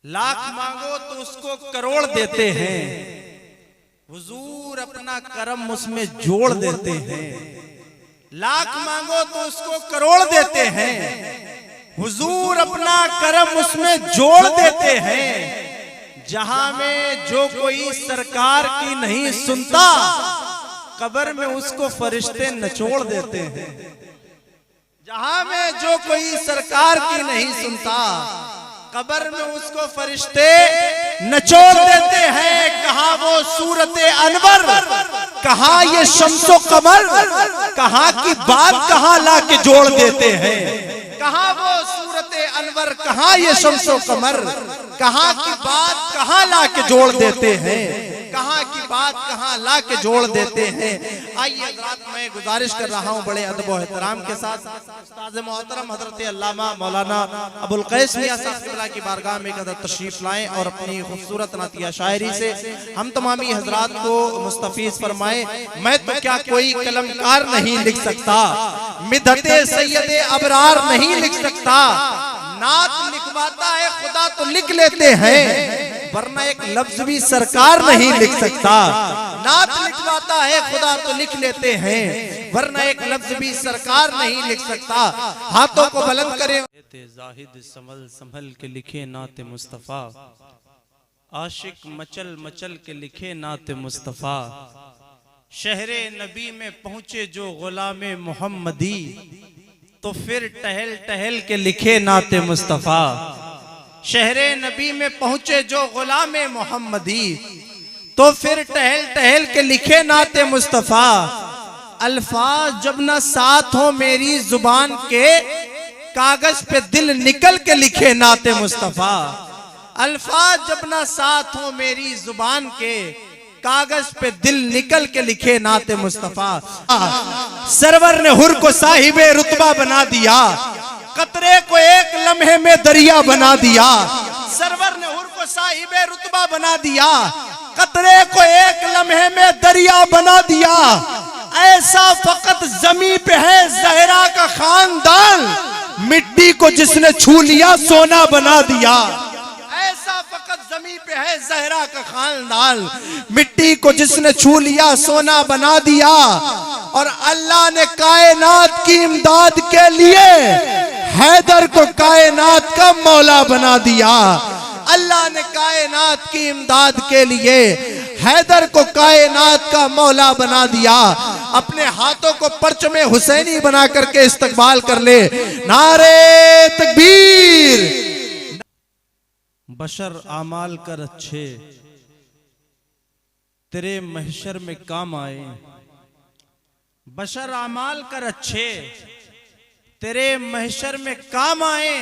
लाख मांगो तो उसको करोड़ देते हैं, हुजूर अपना करम उसमें जोड़ देते हैं। लाख मांगो तो उसको करोड़ देते हैं, हुजूर अपना करम उसमें जोड़ देते हैं। जहां में जो कोई सरकार की नहीं सुनता, कब्र में उसको फरिश्ते नचोड़ देते हैं। जहां में जो कोई सरकार की नहीं सुनता, कब्र में उसको फरिश्ते नचोड़ देते हैं। कहाँ वो सूरत अनवर, कहाँ ये शम्सो कमर, कहाँ की बात कहाँ ला के जोड़ देते हैं। कहाँ वो सूरत अनवर, कहाँ ये शम्सो कमर, कहाँ की बात कहाँ ला के जोड़ देते हैं। कहाँ की बात कहाँ ला के जोड़ देते हैं। आइए हज़रात, मैं गुजारिश कर रहा हूँ बड़े अदब और एहतराम के साथ उस्ताद मोहतरम हज़रत अल्लामा मौलाना अबुल कैस मियां साहब क़िबला की बारगाह में कदर तशरीफ लाएं और अपनी खूबसूरत नातिया शायरी से हम तमामी हज़रात को मुस्तफ़ीज़ फरमाएं। मैं तो क्या कोई कलमकार नहीं लिख सकता, मिदहते सैयदे अबरार नहीं लिख सकता। नात लिखवाता है खुदा तो लिख लेते हैं, वरना एक लफ्ज भी सरकार नहीं लिख सकता। नात लिखवाता है खुदा तो लिख लेते हैं, वरना एक लफ्ज भी सरकार नहीं लिख सकता। हाथों को बुलंद करें। जाहिद संभल संभल के लिखे नाते मुस्तफा, आशिक मचल मचल के लिखे नाते मुस्तफा। शहरे नबी में पहुंचे जो गुलामे मोहम्मदी, तो फिर टहल टहल के लिखे नाते मुस्तफा। शहरे नबी में पहुंचे जो गुलामे मोहम्मदी, तो फिर टहल टहल के लिखे नाते मुस्तफा। अल्फाज जब न साथ हो मेरी जुबान के, कागज पे दिल निकल के लिखे नाते मुस्तफा। अल्फाज जब न साथ हो मेरी जुबान के, कागज पे दिल निकल के लिखे नाते मुस्तफा। सरवर ने हुर को साहिबे रुतबा बना दिया, कतरे को एक लम्हे में दरिया बना दिया। सरवर ने हुर को साहिबे रुतबा बना दिया, कतरे को एक लम्हे में दरिया बना दिया। ऐसा फकत जमी पे है ज़हरा का खानदान, मिट्टी को जिसने छू लिया सोना बना दिया। ऐसा फकत जमी पे है ज़हरा का खानदान, मिट्टी को जिसने छू लिया सोना बना दिया। और अल्लाह ने कायनात की इमदाद के लिए हैदर को कायनात का मौला बना दिया। अल्लाह ने कायनात की इमदाद के लिए हैदर को कायनात का मौला बना दिया। अपने हाथों को परचमे हुसैनी बना करके इस्तकबाल कर ले। नारे तकबीर। बशर आमाल कर अच्छे, तेरे महशर में काम आए। बशर आमाल कर अच्छे, तेरे महशर में काम आए।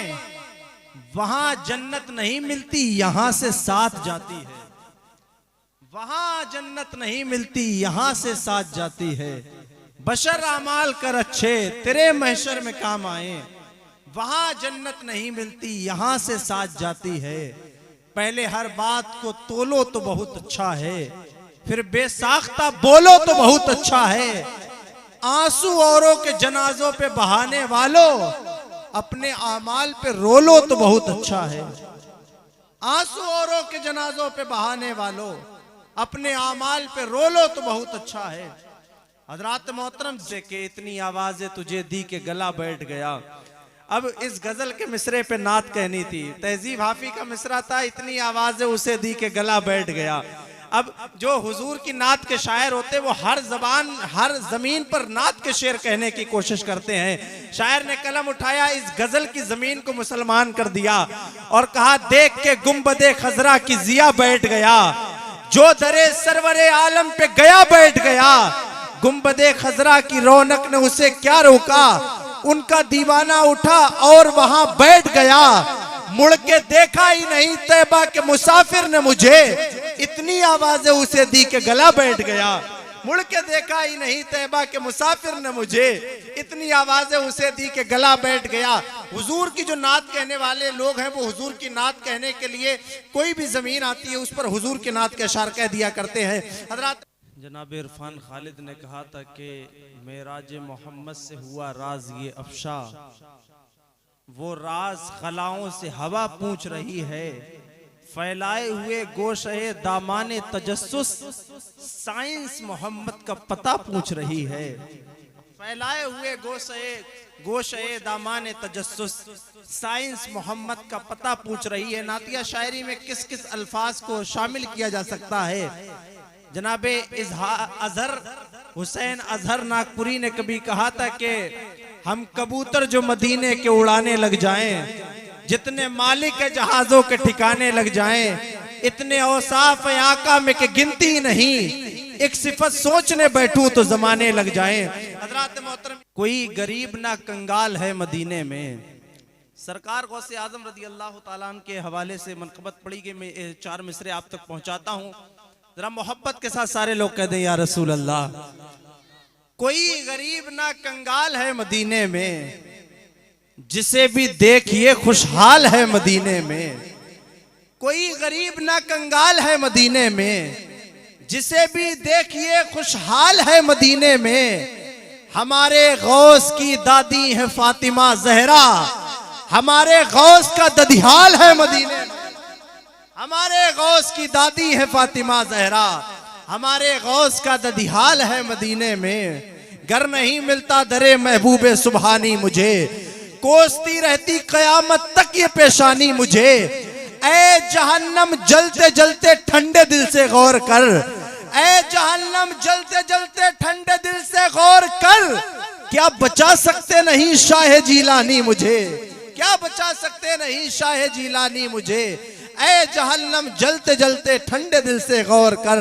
वहां जन्नत नहीं मिलती, यहां से साथ जाती है। वहां जन्नत नहीं मिलती, यहां से साथ जाती है। बशर आमाल कर अच्छे, तेरे महशर में काम आए। वहां जन्नत नहीं मिलती, यहां से साथ जाती है। पहले हर बात को तोलो तो बहुत अच्छा है, फिर बेसाख्ता बोलो तो बहुत अच्छा है। आंसू औरों के जनाजों पे बहाने वालों, अपने आमाल पे रोलो तो बहुत अच्छा है। आंसू औरों के जनाजों पे बहाने वालों, अपने आमाल पे रोलो तो बहुत अच्छा है। हजरात मोहतरम से के इतनी आवाजें तुझे दी के गला बैठ गया। अब इस गजल के मिसरे पे नात कहनी थी। तहजीब हाफी का मिसरा था, इतनी आवाजें उसे दी के गला बैठ गया। अब जो हुजूर की नात के शायर होते वो हर जबान हर जमीन पर नात के शेर कहने की कोशिश करते हैं। शायर ने कलम उठाया, इस गजल की जमीन को मुसलमान कर दिया और कहा, देख के गुंबदे खजरा की जिया बैठ गया, जो दरे सरवरे आलम पे गया बैठ गया। गुंबदे खजरा की रौनक ने उसे क्या रोका, उनका दीवाना उठा और वहां बैठ गया। मुड़ के देखा ही नहीं तैबा के मुसाफिर ने मुझे, इतनी आवाजें उसे दी के गला बैठ गया। मुड़ के देखा ही नहीं तैबा के मुसाफिर ने मुझे, इतनी आवाजें उसे दी के गला बैठ गया। हुजूर की जो नात कहने वाले लोग हैं वो हुजूर की नात कहने के लिए कोई भी जमीन आती है उस पर हुजूर की नात के अशार कह दिया करते हैं। हजरत जनाब इरफान खालिद ने कहा था कि मेराज मोहम्मद से हुआ राज ये अफशा, वो राज खलाओं से हवा पूछ रही है। फैलाए हुए गोशे दामाने तजस्सुस साइंस मोहम्मद का पता पूछ रही है। फैलाए हुए गोशे दामाने तजस्सुस साइंस मोहम्मद का पता पूछ रही है। नातिया शायरी में किस किस अल्फाज को शामिल किया जा सकता है? जनाबे अजहर हुसैन अजहर नागपुरी ने कभी कहा था कि हम कबूतर जो मदीने के उड़ाने लग जाएं, जितने मालिक के जहाजों के ठिकाने लग जाएं, इतने औसाफ आका में के गिनती नहीं, एक सिफत सोचने बैठूं तो जमाने लग जाएं। हज़रात मोहतरम, कोई गरीब ना कंगाल है मदीने में। सरकार गौसे आजम रदी अल्लाह ताला अन्हु के हवाले से मनक़बत पड़ी कि मैं 4 मिसरे आप तक पहुंचाता हूं। जरा मोहब्बत के साथ सारे लोग कह दें या रसूल अल्लाह। कोई गरीब ना कंगाल है मदीने में, जिसे भी देखिए खुशहाल है मदीने में। कोई गरीब ना कंगाल है मदीने में, जिसे भी देखिए खुशहाल है मदीने में। हमारे गौस की दादी है फातिमा ज़हरा, हमारे गौस का ददिहाल है मदीने में। हमारे गौस की दादी है फातिमा ज़हरा, हमारे गौस का ददिहाल है मदीने में। घर नहीं मिलता दरे महबूबे सुबहानी मुझे, कोसती रहती कयामत तक ये पेशानी मुझे। ऐ जहन्नम जलते जलते ठंडे दिल से गौर कर, ऐ जहन्नम जलते जलते ठंडे दिल से गौर कर। क्या बचा सकते नहीं शाह जीलानी मुझे, क्या बचा सकते नहीं शाह जीलानी मुझे। ऐ जहन्नम जलते जलते ठंडे दिल से गौर कर,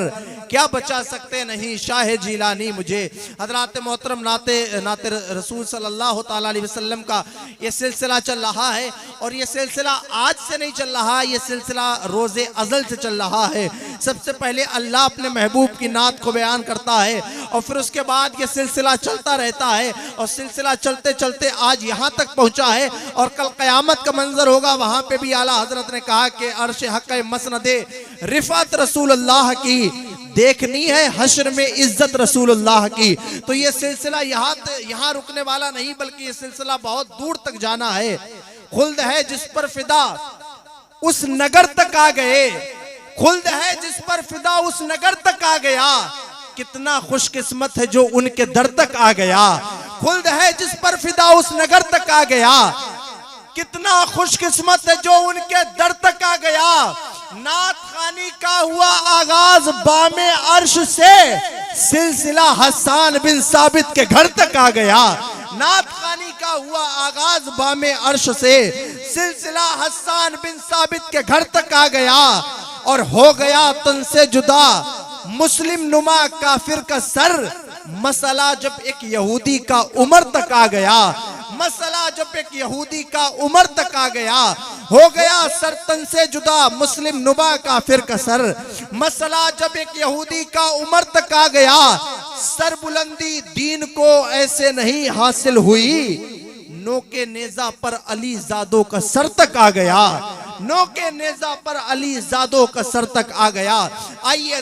क्या बचा सकते नहीं शाह जीलानी मुझे। हज़रात मोहतरम, नाते रसूल सल्लल्लाहु ताला अलैहि वसल्लम का ये सिलसिला चल रहा है, और ये सिलसिला आज से नहीं चल रहा, ये सिलसिला रोज़े अज़ल से चल रहा है। सबसे पहले अल्लाह अपने महबूब की नात को बयान करता है, और फिर उसके बाद ये सिलसिला चलता रहता है, और सिलसिला चलते चलते आज यहाँ तक पहुँचा है। और कल क़यामत का मंजर होगा, वहाँ पे भी आला हज़रत ने कहा कि अर्श हक़ मसनदे रिफ़ात रसूलुल्लाह की देखनी है, हश्र में इज्जत रसूलुल्लाह की। तो ये सिलसिला यहाँ रुकने वाला नहीं, बल्कि ये सिलसिला बहुत दूर तक जाना है। खुल्द है जिस पर फिदा उस नगर तक आ गए, खुल्द है जिस पर फिदा उस नगर तक आ गया। कितना खुशकिस्मत है जो उनके दर तक आ गया। खुल्द है जिस पर फिदा उस नगर तक आ गया, कितना खुशकिस्मत है जो उनके दर तक आ गया। नात खानी का हुआ आगाज बामे अर्श से, सिलसिला हसन बिन साबित के घर तक आ गया। नात खानी का हुआ आगाज बामे अर्श से, सिलसिला हसन बिन साबित के घर तक आ गया। और हो गया तन से जुदा मुस्लिम नुमा काफिर का सर, मसला जब एक यहूदी का उमर तक आ गया। मसला जब एक यहूदी का उमर तक आ गया, हो गया सर तन से जुदा मुस्लिम नुमा काफिर का सर। मसला जब एक यहूदी का उमर तक आ गया, सर बुलंदी दीन को ऐसे नहीं हासिल हुई। नो के नेजा पर अली जादों का सर तक आ गया, नो के नेजा पर अली जादों का सर तक आ गया। आइए